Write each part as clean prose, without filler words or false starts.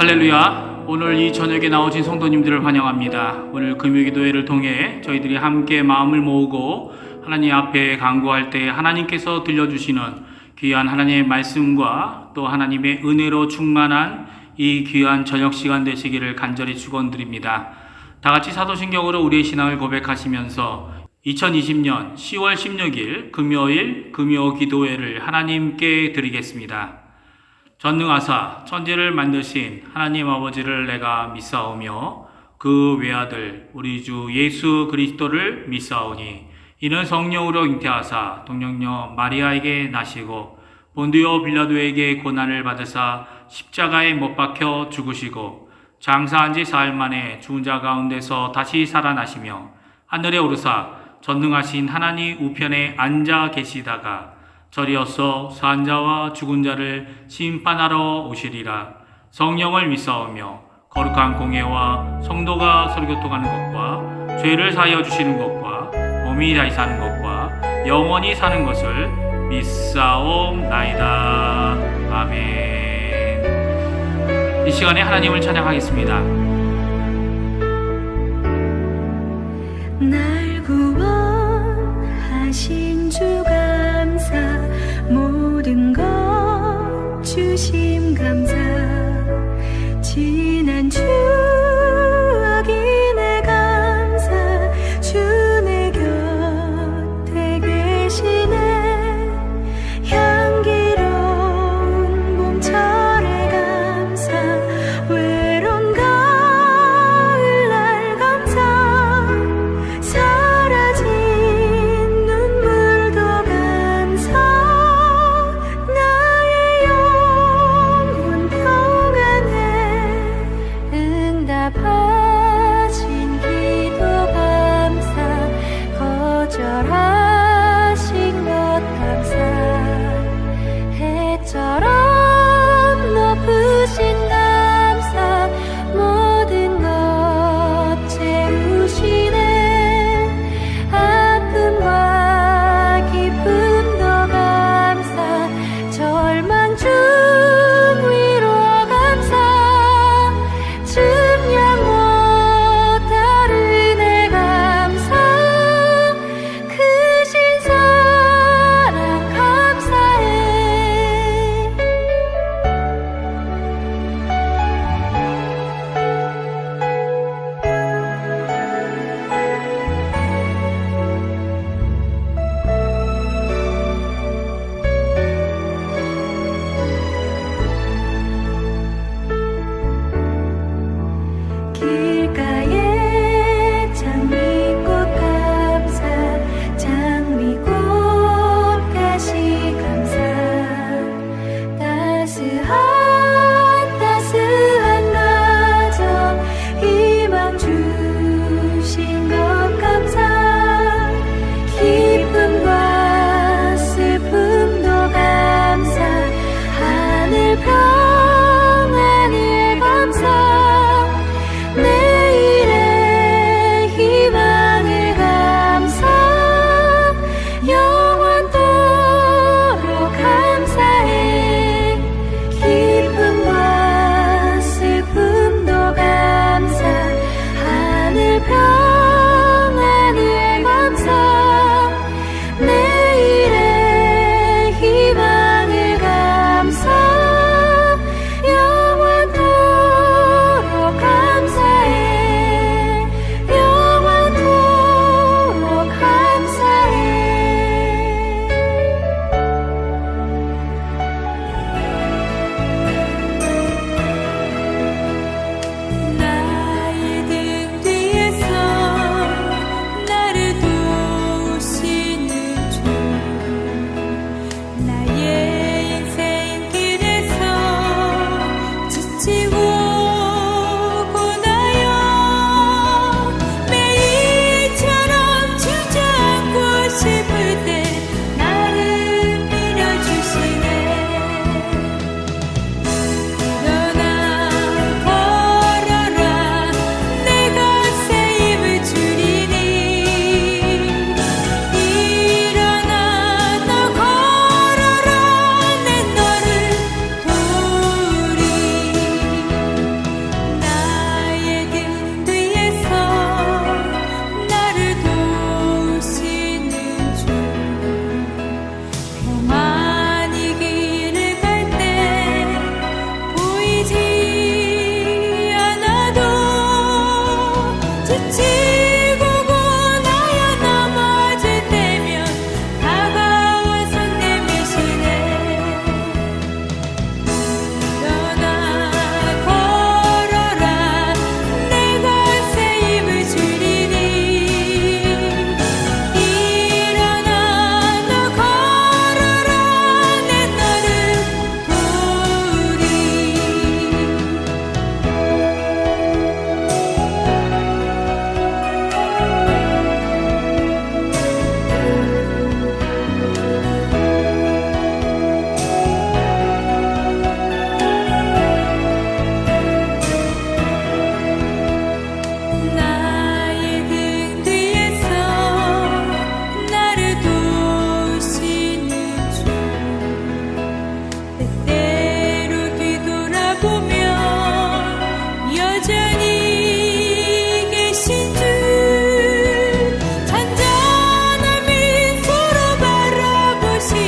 할렐루야. 오늘 이 저녁에 나오신 성도님들을 환영합니다. 오늘 금요기도회를 통해 저희들이 함께 마음을 모으고 하나님 앞에 간구할 때 하나님께서 들려주시는 귀한 하나님의 말씀과 또 하나님의 은혜로 충만한 이 귀한 저녁 시간 되시기를 간절히 축원드립니다. 다 같이 사도신경으로 우리의 신앙을 고백하시면서 2020년 10월 16일 금요일 금요기도회를 하나님께 드리겠습니다. 전능하사 천지를 만드신 하나님 아버지를 내가 믿사오며 그 외아들 우리 주 예수 그리스도를 믿사오니 이는 성령으로 잉태하사 동정녀 마리아에게 나시고 본디오 빌라도에게 고난을 받으사 십자가에 못 박혀 죽으시고 장사한 지 사흘 만에 죽은 자 가운데서 다시 살아나시며 하늘에 오르사 전능하신 하나님 우편에 앉아 계시다가 저리어서 산 자와 죽은 자를 심판하러 오시리라. 성령을 믿사오며 거룩한 공예와 성도가 설교통하는 것과 죄를 사하여 주시는 것과 몸이 다시 사는 것과 영원히 사는 것을 믿사옵나이다. 아멘. 이 시간에 하나님을 찬양하겠습니다. 날 구원하신 주 감사, 모든 것 주심 감사. 지난 추억이 내 감사, 주 내 곁에 계시네. 향기로운 봄철의 감사, 외로운 가을날 감사.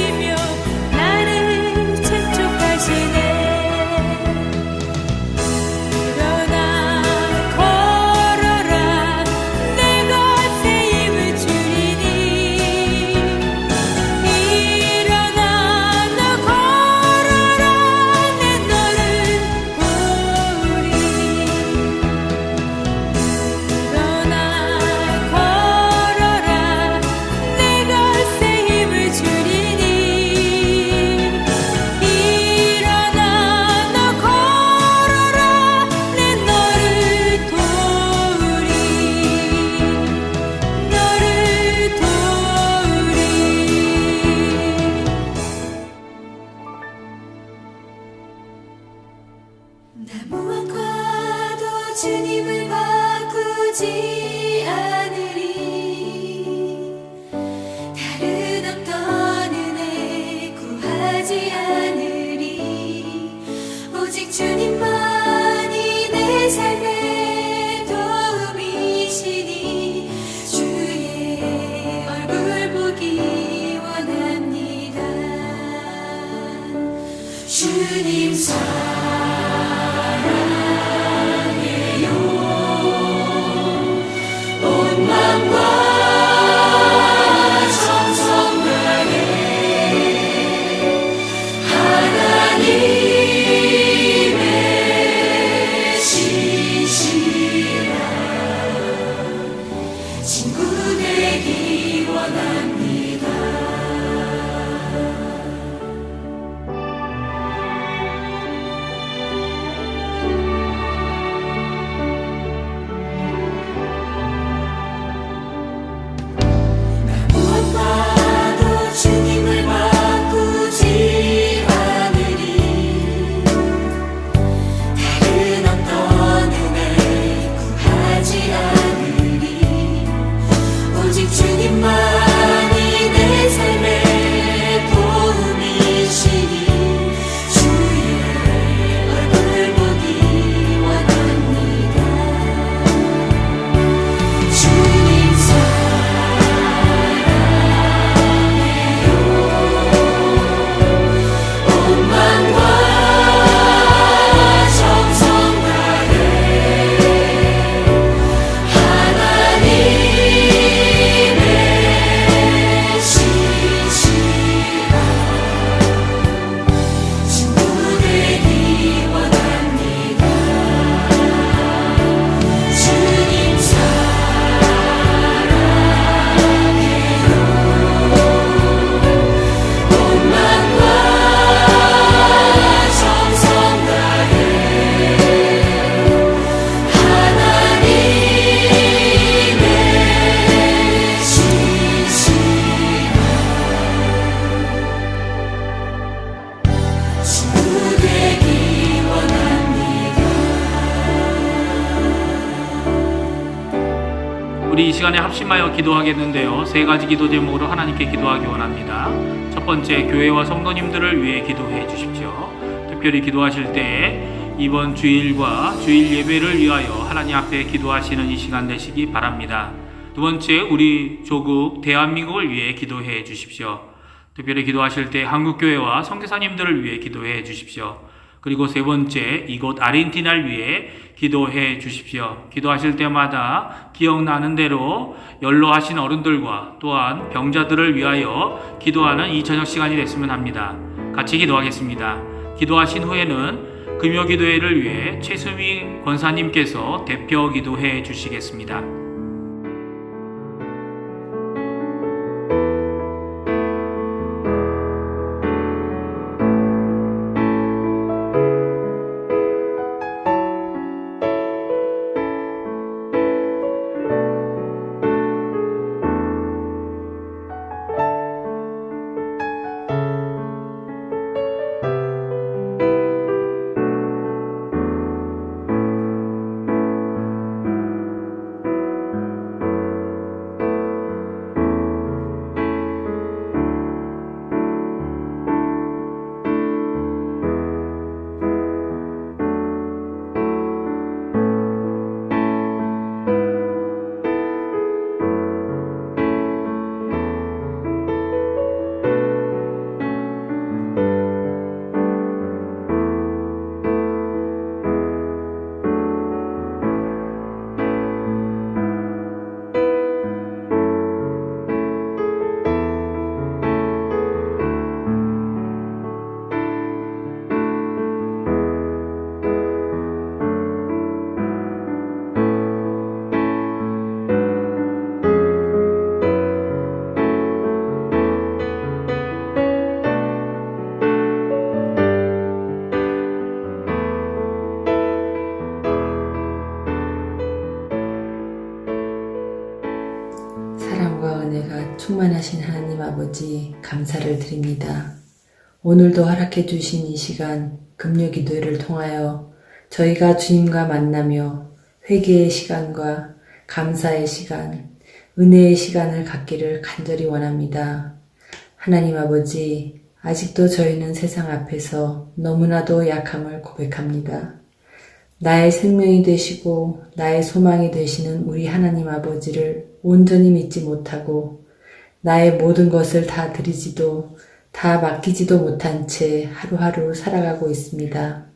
주시며 나를 재촉하시네. 일어나 걸어라 내가 새 힘을 주리니. 일어나 너 걸어라 내 너를 도우리. 일어나 걸어라 내가 새 힘을 주리니. 일어나 너 걸어라 내 너를 도우리. 너를 도우리. 나 무엇과도 주님을 바꾸지 않으리. 다른 어떤 은혜 구하지 않으리. 오직 주님만이 내 삶의 도움이시니. 주의 얼굴 보기 원합니다. 주님 온 맘과 정성 다해 하나님의 신실한 친구 되기 원합니다. 무엇과도 주님을 바꾸지 않으리. 다른 어떤 은혜 구하지 않으리. 오직 주님만이 내 삶의 도움이시니. 주의 얼굴 보기 원합니다. 주님 온 맘과 정성 다해 하나님의 신실한 친구 되기 원합니다. 주님 온 맘과 정성 다해 하나님의 신실한 친구 되기 원합니다. 우리 이 시간에 합심하여 기도하겠는데요. 세 가지 기도 제목으로 하나님께 기도하기 원합니다. 첫 번째, 교회와 성도님들을 위해 기도해 주십시오. 특별히 기도하실 때 이번 주일과 주일 예배를 위하여 하나님 앞에 기도하시는 이 시간 되시기 바랍니다. 두 번째, 우리 조국 대한민국을 위해 기도해 주십시오. 특별히 기도하실 때 한국교회와 선교사님들을 위해 기도해 주십시오. 그리고 세 번째, 이곳 아르헨티나를 위해 기도해 주십시오. 기도하실 때마다 기억나는 대로 연로하신 어른들과 또한 병자들을 위하여 기도하는 이 저녁 시간이 됐으면 합니다. 같이 기도하겠습니다. 기도하신 후에는 금요기도회를 위해 최수미 권사님께서 대표 기도해 주시겠습니다. 아버지 감사를 드립니다. 오늘도 허락해 주신 이 시간 금요기도회를 통하여 저희가 주님과 만나며 회개의 시간과 감사의 시간, 은혜의 시간을 갖기를 간절히 원합니다. 하나님 아버지, 아직도 저희는 세상 앞에서 너무나도 약함을 고백합니다. 나의 생명이 되시고 나의 소망이 되시는 우리 하나님 아버지를 온전히 믿지 못하고 나의 모든 것을 다 드리지도 다 맡기지도 못한 채 하루하루 살아가고 있습니다.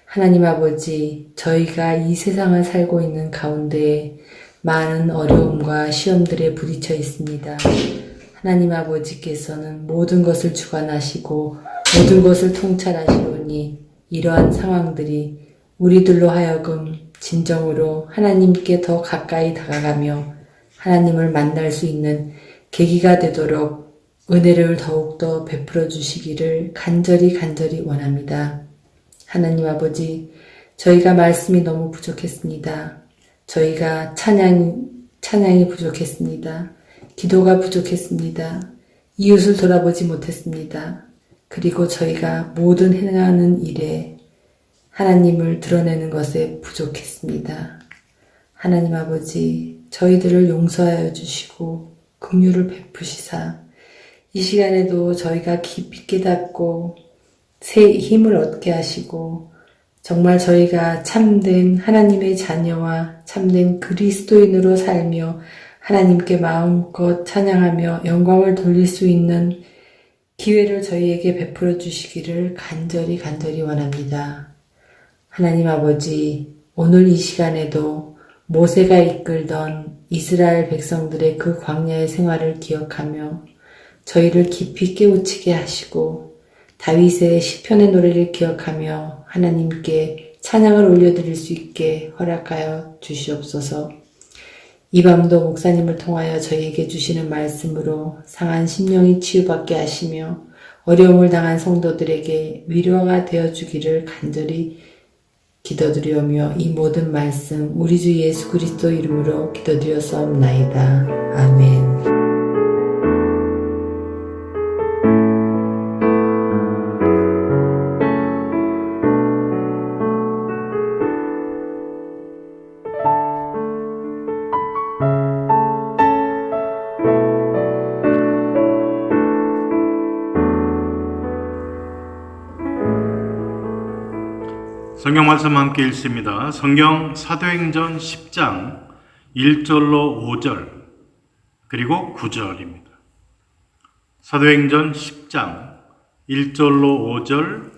하나님 아버지, 저희가 이 세상을 살고 있는 가운데에 많은 어려움과 시험들에 부딪혀 있습니다. 하나님 아버지께서는 모든 것을 주관하시고 모든 것을 통찰하시오니 이러한 상황들이 우리들로 하여금 진정으로 하나님께 더 가까이 다가가며 하나님을 만날 수 있는 계기가 되도록 은혜를 더욱더 베풀어 주시기를 간절히 원합니다. 하나님 아버지, 저희가 말씀이 너무 부족했습니다. 저희가 찬양이 부족했습니다. 기도가 부족했습니다. 이웃을 돌아보지 못했습니다. 그리고 저희가 모든 행하는 일에 하나님을 드러내는 것에 부족했습니다. 하나님 아버지, 저희들을 용서하여 주시고 긍휼을 베푸시사 이 시간에도 저희가 깊이 깨닫고 새 힘을 얻게 하시고 정말 저희가 참된 하나님의 자녀와 참된 그리스도인으로 살며 하나님께 마음껏 찬양하며 영광을 돌릴 수 있는 기회를 저희에게 베풀어 주시기를 간절히 원합니다. 하나님 아버지, 오늘 이 시간에도 모세가 이끌던 이스라엘 백성들의 그 광야의 생활을 기억하며 저희를 깊이 깨우치게 하시고 다윗의 시편의 노래를 기억하며 하나님께 찬양을 올려드릴 수 있게 허락하여 주시옵소서. 이 밤도 목사님을 통하여 저희에게 주시는 말씀으로 상한 심령이 치유받게 하시며 어려움을 당한 성도들에게 위로가 되어주기를 간절히 기도드리오며 이 모든 말씀 우리 주 예수 그리스도 이름으로 기도드렸사옵나이다. 아멘. 성경 말씀 함께 읽습니다. 성경 사도행전 10장 1절로 5절 그리고 9절입니다. 사도행전 10장 1절로 5절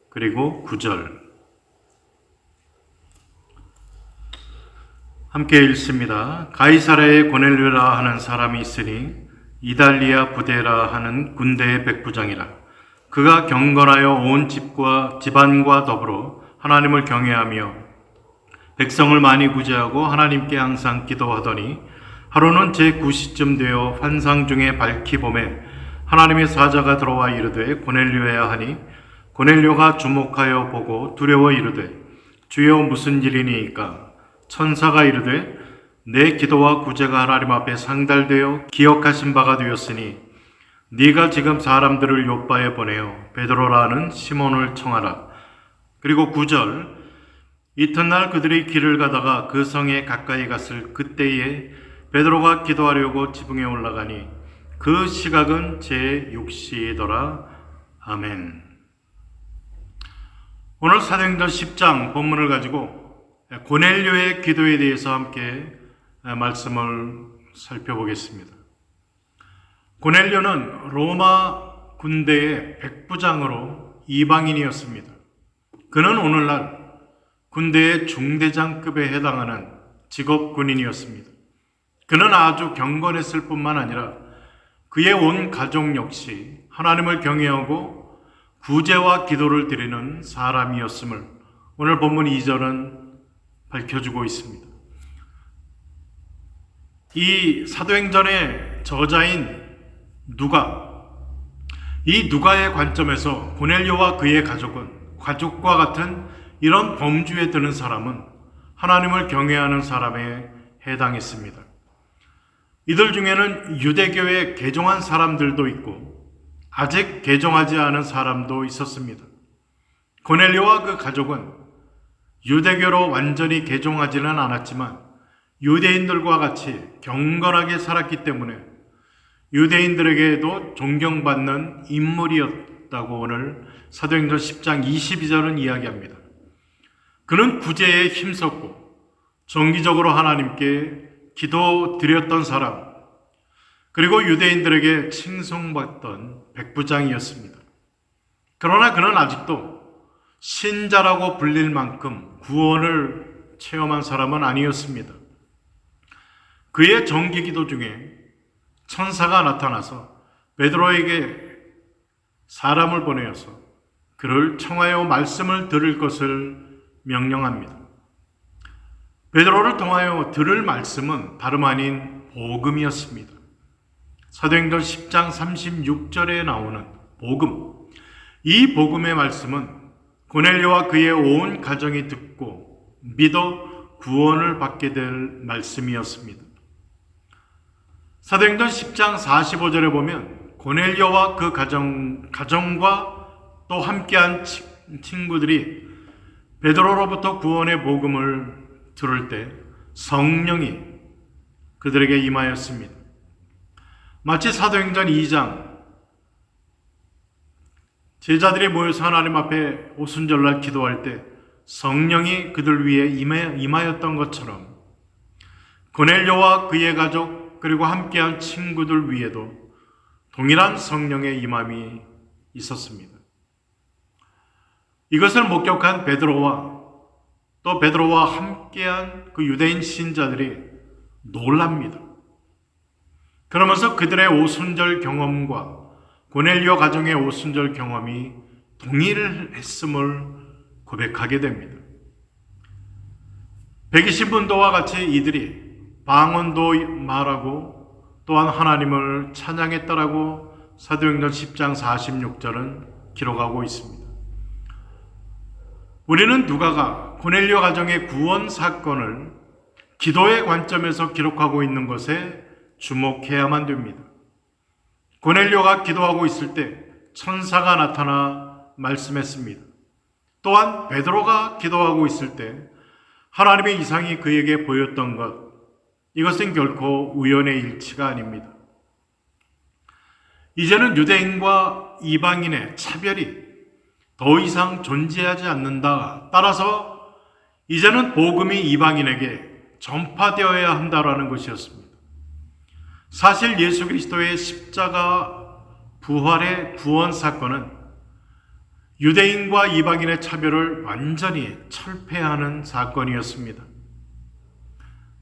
그리고 9절 함께 읽습니다. 가이사랴에 고넬료라 하는 사람이 있으니 이달리아 부대라 하는 군대의 백부장이라. 그가 경건하여 온 집과 집안과 더불어 하나님을 경외하며 백성을 많이 구제하고 하나님께 항상 기도하더니 하루는 제9시쯤 되어 환상 중에 밝히 봄에 하나님의 사자가 들어와 이르되 고넬료야 하니 고넬료가 주목하여 보고 두려워 이르되 주여 무슨 일이니이까. 천사가 이르되 내 기도와 구제가 하나님 앞에 상달되어 기억하신 바가 되었으니 네가 지금 사람들을 요바에 보내어 베드로라는 시몬을 청하라. 그리고 9절 이튿날 그들이 길을 가다가 그 성에 가까이 갔을 그때에 베드로가 기도하려고 지붕에 올라가니 그 시각은 제6시더라. 아멘. 오늘 사도행전 10장 본문을 가지고 고넬료의 기도에 대해서 함께 말씀을 살펴보겠습니다. 고넬료는 로마 군대의 백부장으로 이방인이었습니다. 그는 오늘날 군대의 중대장급에 해당하는 직업 군인이었습니다. 그는 아주 경건했을 뿐만 아니라 그의 온 가족 역시 하나님을 경외하고 구제와 기도를 드리는 사람이었음을 오늘 본문 2절은 밝혀주고 있습니다. 이 사도행전의 저자인 이 누가의 관점에서 고넬료와 그의 가족과 같은 이런 범주에 드는 사람은 하나님을 경외하는 사람에 해당했습니다. 이들 중에는 유대교에 개종한 사람들도 있고 아직 개종하지 않은 사람도 있었습니다. 고넬료와 그 가족은 유대교로 완전히 개종하지는 않았지만 유대인들과 같이 경건하게 살았기 때문에 유대인들에게도 존경받는 인물이었다고 오늘 사도행전 10장 22절은 이야기합니다. 그는 구제에 힘썼고 정기적으로 하나님께 기도드렸던 사람, 그리고 유대인들에게 칭송받던 백부장이었습니다. 그러나 그는 아직도 신자라고 불릴 만큼 구원을 체험한 사람은 아니었습니다. 그의 정기 기도 중에 천사가 나타나서 베드로에게 사람을 보내어서 그를 청하여 말씀을 들을 것을 명령합니다. 베드로를 통하여 들을 말씀은 다름 아닌 복음이었습니다. 사도행전 10장 36절에 나오는 복음, 이 복음의 말씀은 고넬료와 그의 온 가정이 듣고 믿어 구원을 받게 될 말씀이었습니다. 사도행전 10장 45절에 보면 고넬료와 그 가정과 또 함께한 친구들이 베드로로부터 구원의 복음을 들을 때 성령이 그들에게 임하였습니다. 마치 사도행전 2장 제자들이 모여서 하나님 앞에 오순절날 기도할 때 성령이 그들 위에 임하였던 것처럼 고넬료와 그의 가족 그리고 함께한 친구들 위에도 동일한 성령의 임함이 있었습니다. 이것을 목격한 베드로와 또 베드로와 함께한 그 유대인 신자들이 놀랍니다. 그러면서 그들의 오순절 경험과 고넬료 가정의 오순절 경험이 동일했음을 고백하게 됩니다. 120분도와 같이 이들이 방언도 말하고 또한 하나님을 찬양했다라고 사도행전 10장 46절은 기록하고 있습니다. 우리는 누가가 고넬료 가정의 구원 사건을 기도의 관점에서 기록하고 있는 것에 주목해야만 됩니다. 고넬료가 기도하고 있을 때 천사가 나타나 말씀했습니다. 또한 베드로가 기도하고 있을 때 하나님의 이상이 그에게 보였던 것, 이것은 결코 우연의 일치가 아닙니다. 이제는 유대인과 이방인의 차별이 더 이상 존재하지 않는다. 따라서 이제는 복음이 이방인에게 전파되어야 한다라는 것이었습니다. 사실 예수 그리스도의 십자가 부활의 구원 사건은 유대인과 이방인의 차별을 완전히 철폐하는 사건이었습니다.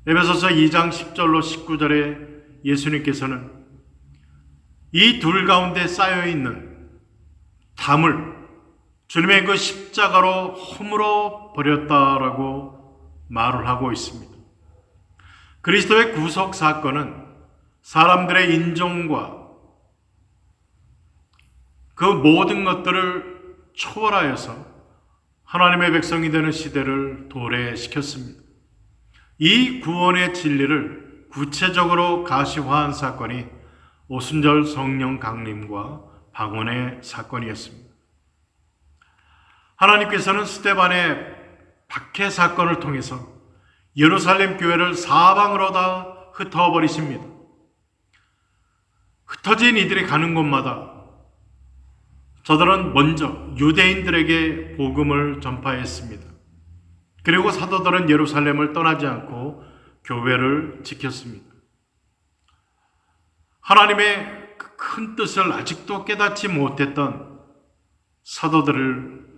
에베소서 2장 10절로 19절에 예수님께서는 이 둘 가운데 쌓여있는 담을 주님의 그 십자가로 허물어 버렸다라고 말을 하고 있습니다. 그리스도의 구속 사건은 사람들의 인종과 그 모든 것들을 초월하여서 하나님의 백성이 되는 시대를 도래시켰습니다. 이 구원의 진리를 구체적으로 가시화한 사건이 오순절 성령 강림과 방언의 사건이었습니다. 하나님께서는 스데반의 박해 사건을 통해서 예루살렘 교회를 사방으로 다 흩어버리십니다. 흩어진 이들이 가는 곳마다 저들은 먼저 유대인들에게 복음을 전파했습니다. 그리고 사도들은 예루살렘을 떠나지 않고 교회를 지켰습니다. 하나님의 큰 뜻을 아직도 깨닫지 못했던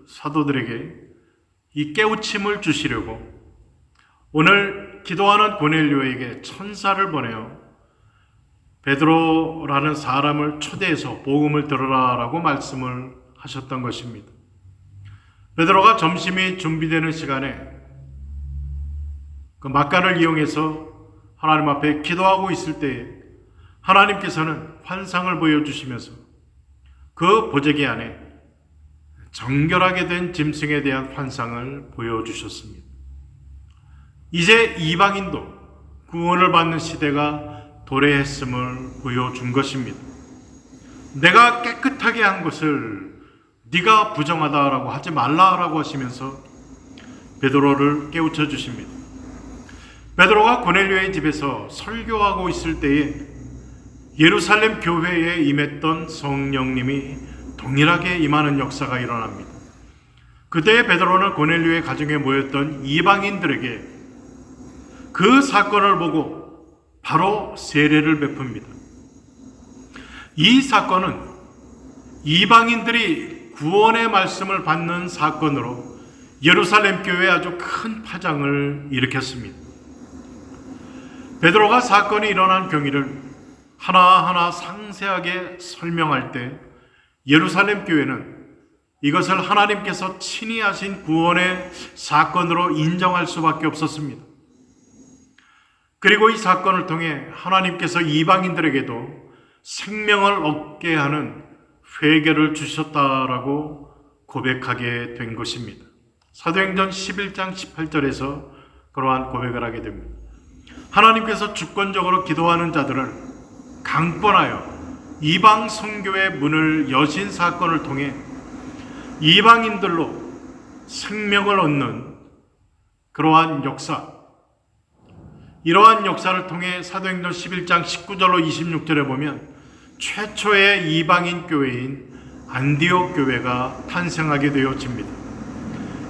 사도들에게 이 깨우침을 주시려고 오늘 기도하는 고넬료에게 천사를 보내어 베드로라는 사람을 초대해서 복음을 들으라라고 말씀을 하셨던 것입니다. 베드로가 점심이 준비되는 시간에 그 막간을 이용해서 하나님 앞에 기도하고 있을 때에 하나님께서는 환상을 보여주시면서 그 보재기 안에 정결하게 된 짐승에 대한 환상을 보여주셨습니다. 이제 이방인도 구원을 받는 시대가 도래했음을 보여준 것입니다. 내가 깨끗하게 한 것을 네가 부정하다라고 하지 말라라고 하시면서 베드로를 깨우쳐 주십니다. 베드로가 고넬료의 집에서 설교하고 있을 때에 예루살렘 교회에 임했던 성령님이 동일하게 임하는 역사가 일어납니다. 그때 베드로는 고넬료의 가정에 모였던 이방인들에게 그 사건을 보고 바로 세례를 베풉니다. 이 사건은 이방인들이 구원의 말씀을 받는 사건으로 예루살렘 교회에 아주 큰 파장을 일으켰습니다. 베드로가 사건이 일어난 경위를 하나하나 상세하게 설명할 때 예루살렘 교회는 이것을 하나님께서 친히 하신 구원의 사건으로 인정할 수밖에 없었습니다. 그리고 이 사건을 통해 하나님께서 이방인들에게도 생명을 얻게 하는 회개를 주셨다라고 고백하게 된 것입니다. 사도행전 11장 18절에서 그러한 고백을 하게 됩니다. 하나님께서 주권적으로 기도하는 자들을 강권하여 이방 선교의 문을 여신 사건을 통해 이방인들로 생명을 얻는 그러한 역사, 이러한 역사를 통해 사도행전 11장 19절로 26절에 보면 최초의 이방인 교회인 안디옥 교회가 탄생하게 되어집니다.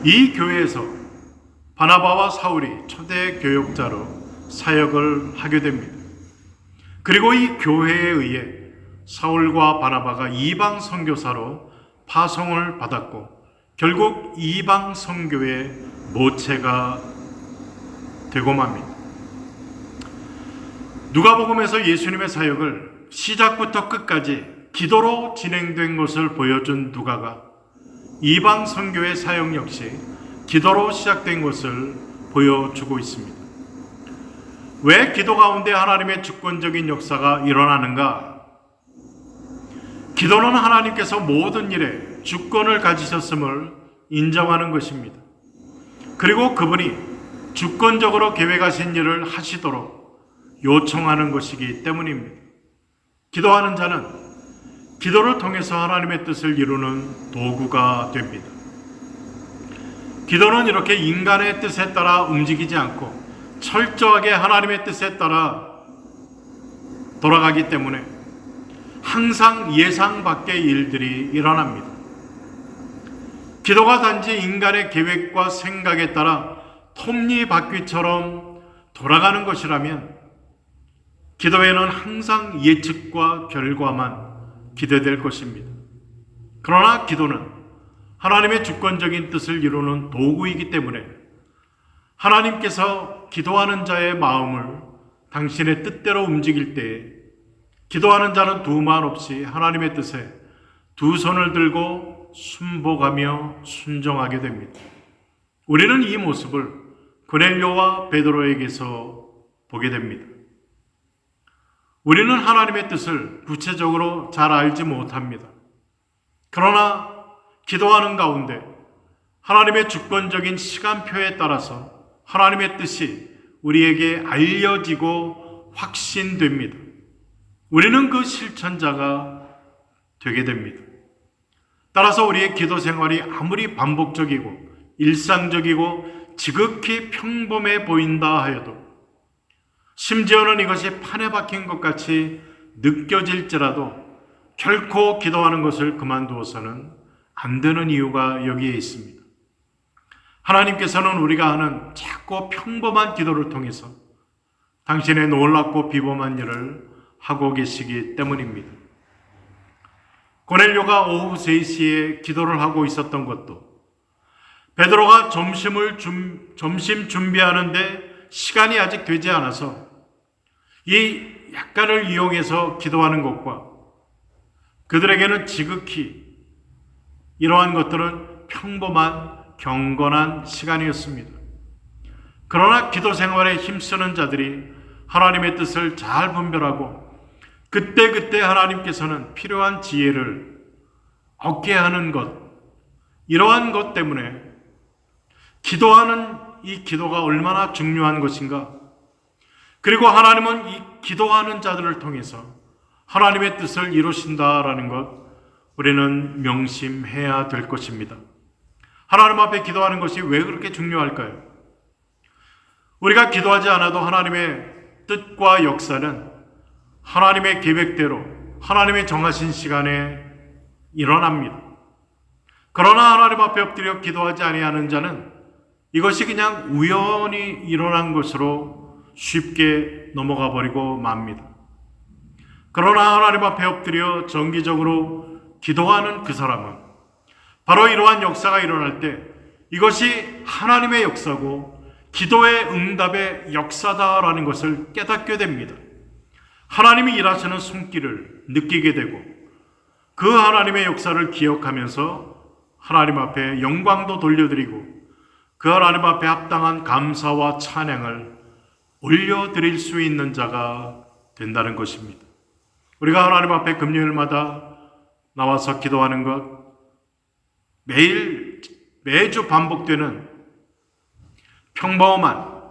이 교회에서 바나바와 사울이 초대 교역자로 사역을 하게 됩니다. 그리고 이 교회에 의해 사울과 바나바가 이방 선교사로 파송을 받았고 결국 이방 선교의 모체가 되고 맙니다. 누가복음에서 예수님의 사역을 시작부터 끝까지 기도로 진행된 것을 보여준 누가가 이방 선교의 사역 역시 기도로 시작된 것을 보여주고 있습니다. 왜 기도 가운데 하나님의 주권적인 역사가 일어나는가? 기도는 하나님께서 모든 일에 주권을 가지셨음을 인정하는 것입니다. 그리고 그분이 주권적으로 계획하신 일을 하시도록 요청하는 것이기 때문입니다. 기도하는 자는 기도를 통해서 하나님의 뜻을 이루는 도구가 됩니다. 기도는 이렇게 인간의 뜻에 따라 움직이지 않고 철저하게 하나님의 뜻에 따라 돌아가기 때문에 항상 예상 밖의 일들이 일어납니다. 기도가 단지 인간의 계획과 생각에 따라 톱니바퀴처럼 돌아가는 것이라면 기도에는 항상 예측과 결과만 기대될 것입니다. 그러나 기도는 하나님의 주권적인 뜻을 이루는 도구이기 때문에 하나님께서 기도하는 자의 마음을 당신의 뜻대로 움직일 때에 기도하는 자는 두말 없이 하나님의 뜻에 두 손을 들고 순복하며 순종하게 됩니다. 우리는 이 모습을 고넬료와 베드로에게서 보게 됩니다. 우리는 하나님의 뜻을 구체적으로 잘 알지 못합니다. 그러나 기도하는 가운데 하나님의 주권적인 시간표에 따라서 하나님의 뜻이 우리에게 알려지고 확신됩니다. 우리는 그 실천자가 되게 됩니다. 따라서 우리의 기도 생활이 아무리 반복적이고 일상적이고 지극히 평범해 보인다 하여도 심지어는 이것이 판에 박힌 것 같이 느껴질지라도 결코 기도하는 것을 그만두어서는 안 되는 이유가 여기에 있습니다. 하나님께서는 우리가 하는 작고 평범한 기도를 통해서 당신의 놀랍고 비범한 일을 하고 계시기 때문입니다. 고넬료가 오후 3시에 기도를 하고 있었던 것도 베드로가 점심 준비하는데 시간이 아직 되지 않아서 이 약간을 이용해서 기도하는 것과 그들에게는 지극히 이러한 것들은 평범한 경건한 시간이었습니다. 그러나 기도 생활에 힘쓰는 자들이 하나님의 뜻을 잘 분별하고 그때그때 하나님께서는 필요한 지혜를 얻게 하는 것, 이러한 것 때문에 기도하는 이 기도가 얼마나 중요한 것인가, 그리고 하나님은 이 기도하는 자들을 통해서 하나님의 뜻을 이루신다라는 것 우리는 명심해야 될 것입니다. 하나님 앞에 기도하는 것이 왜 그렇게 중요할까요? 우리가 기도하지 않아도 하나님의 뜻과 역사는 하나님의 계획대로 하나님의 정하신 시간에 일어납니다. 그러나 하나님 앞에 엎드려 기도하지 아니하는 자는 이것이 그냥 우연히 일어난 것으로 쉽게 넘어가 버리고 맙니다. 그러나 하나님 앞에 엎드려 정기적으로 기도하는 그 사람은 바로 이러한 역사가 일어날 때 이것이 하나님의 역사고 기도의 응답의 역사다라는 것을 깨닫게 됩니다. 하나님이 일하시는 손길을 느끼게 되고 그 하나님의 역사를 기억하면서 하나님 앞에 영광도 돌려드리고 그 하나님 앞에 합당한 감사와 찬양을 올려드릴 수 있는 자가 된다는 것입니다. 우리가 하나님 앞에 금요일마다 나와서 기도하는 것, 매주 반복되는 평범한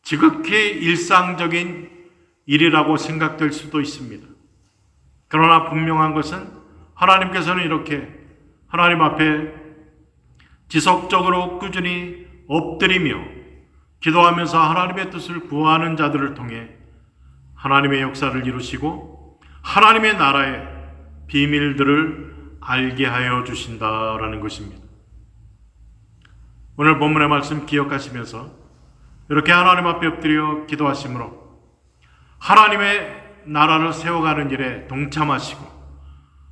지극히 일상적인 일이라고 생각될 수도 있습니다. 그러나 분명한 것은 하나님께서는 이렇게 하나님 앞에 지속적으로 꾸준히 엎드리며 기도하면서 하나님의 뜻을 구하는 자들을 통해 하나님의 역사를 이루시고 하나님의 나라의 비밀들을 알게 하여 주신다라는 것입니다. 오늘 본문의 말씀 기억하시면서 이렇게 하나님 앞에 엎드려 기도하심으로 하나님의 나라를 세워가는 일에 동참하시고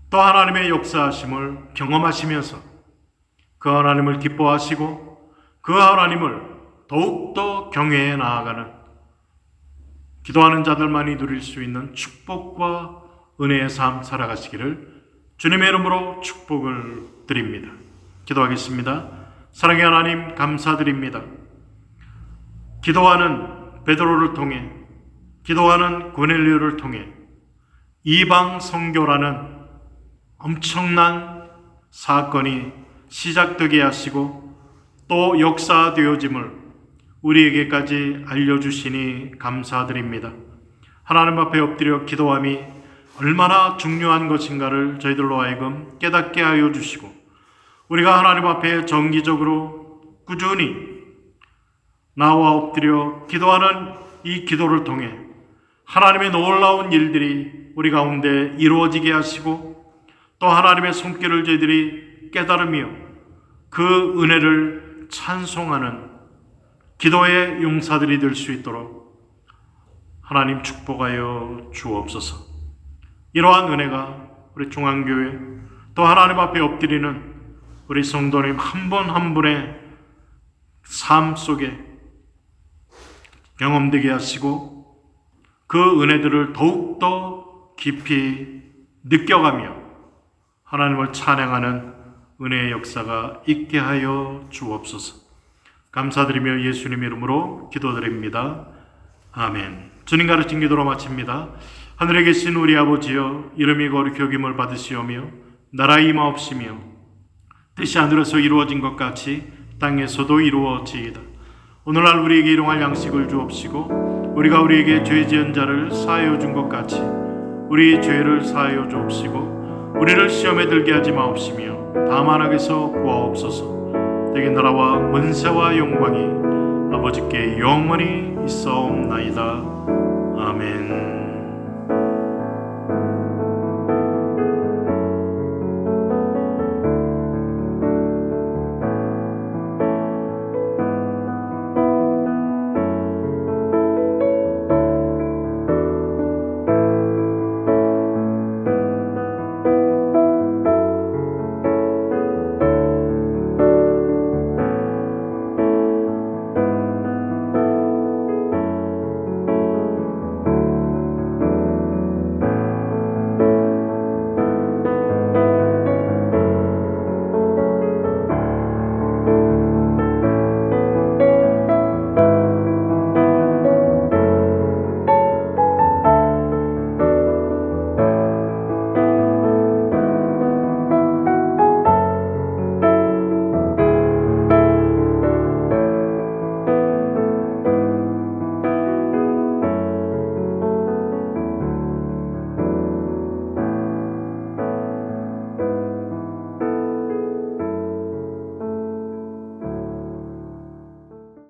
또 하나님의 역사하심을 경험하시면서 그 하나님을 기뻐하시고 그 하나님을 더욱더 경외해 나아가는 기도하는 자들만이 누릴 수 있는 축복과 은혜의 삶 살아가시기를 주님의 이름으로 축복을 드립니다. 기도하겠습니다. 사랑의 하나님 감사드립니다. 기도하는 베드로를 통해 기도하는 고넬료를 통해 이방 선교라는 엄청난 사건이 시작되게 하시고 또 역사되어짐을 우리에게까지 알려주시니 감사드립니다. 하나님 앞에 엎드려 기도함이 얼마나 중요한 것인가를 저희들로 하여금 깨닫게 하여 주시고 우리가 하나님 앞에 정기적으로 꾸준히 나와 엎드려 기도하는 이 기도를 통해 하나님의 놀라운 일들이 우리 가운데 이루어지게 하시고 또 하나님의 손길을 저희들이 깨달으며 그 은혜를 찬송하는 기도의 용사들이 될 수 있도록 하나님 축복하여 주옵소서. 이러한 은혜가 우리 중앙교회 또 하나님 앞에 엎드리는 우리 성도님 한 분 한 분의 삶 속에 경험되게 하시고 그 은혜들을 더욱더 깊이 느껴가며 하나님을 찬양하는 은혜의 역사가 있게 하여 주옵소서. 감사드리며 예수님 이름으로 기도드립니다. 아멘. 주님 가르친 기도로 마칩니다. 하늘에 계신 우리 아버지여, 이름이 거룩히 여김을 받으시오며 나라 임하옵시며 뜻이 하늘에서 이루어진 것 같이 땅에서도 이루어지이다. 오늘날 우리에게 일용할 양식을 주옵시고 우리가 우리에게 죄 지은 자를 사하여 준 것 같이 우리 죄를 사하여 주옵시고 우리를 시험에 들게 하지 마옵시며 다만 악에서 구하옵소서. 되게 나라와 권세와 영광이 아버지께 영원히 있사옵나이다. 아멘.